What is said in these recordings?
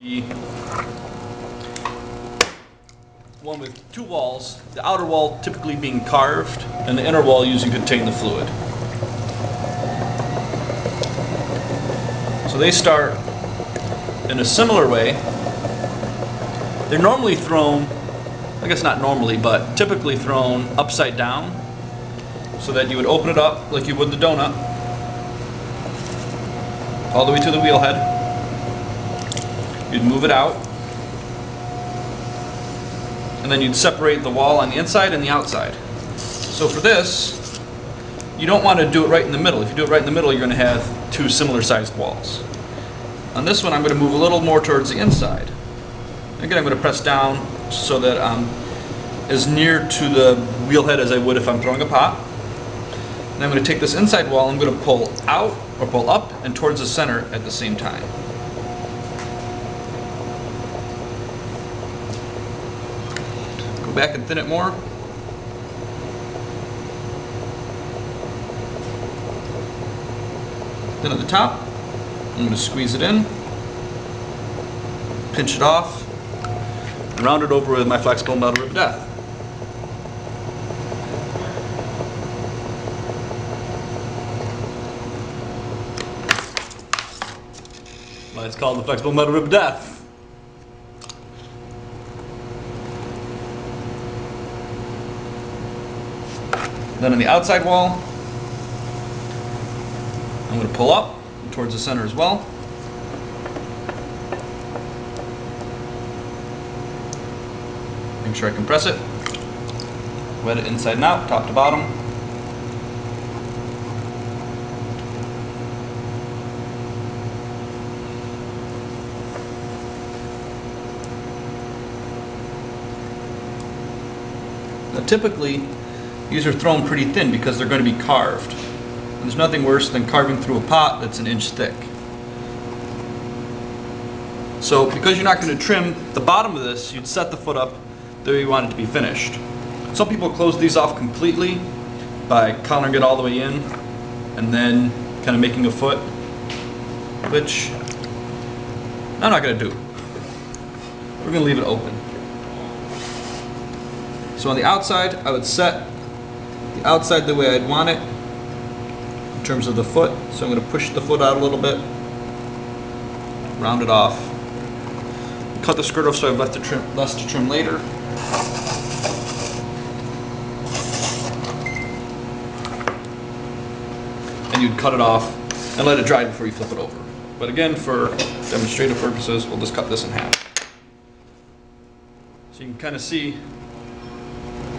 The one with two walls, the outer wall typically being carved and the inner wall using to contain the fluid. So they start in a similar way. They're normally thrown, I guess not normally, but typically thrown upside down so that you would open it up like you would the donut all the way to the wheel head. You'd move it out, and then you'd separate the wall on the inside and the outside. So for this, you don't want to do it right in the middle. If you do it right in the middle, you're going to have two similar sized walls. On this one, I'm going to move a little more towards the inside. Again, I'm going to press down so that I'm as near to the wheel head as I would if I'm throwing a pot. And I'm going to take this inside wall, I'm going to pull out or pull up and towards the center at the same time. Go back and thin it more. Then at the top, I'm going to squeeze it in, pinch it off, and round it over with my flexible metal rib of death. Well, it's called the flexible metal rib of death. Then on the outside wall, I'm going to pull up towards the center as well. Make sure I compress it. Wet it inside and out, top to bottom. Now typically, these are thrown pretty thin because they're going to be carved. And there's nothing worse than carving through a pot that's an inch thick. So because you're not going to trim the bottom of this, you'd set the foot up the way you want it to be finished. Some people close these off completely by collaring it all the way in and then kind of making a foot, which I'm not going to do. We're going to leave it open. So on the outside, I would set the outside the way I'd want it in terms of the foot. So I'm going to push the foot out a little bit, round it off, cut the skirt off so I have less to trim later. And you'd cut it off and let it dry before you flip it over. But again, for demonstrative purposes, we'll just cut this in half. So you can kind of see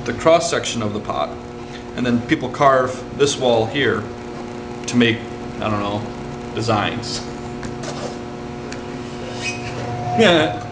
the cross section of the pot, and then people carve this wall here to make, I don't know, designs. Yeah.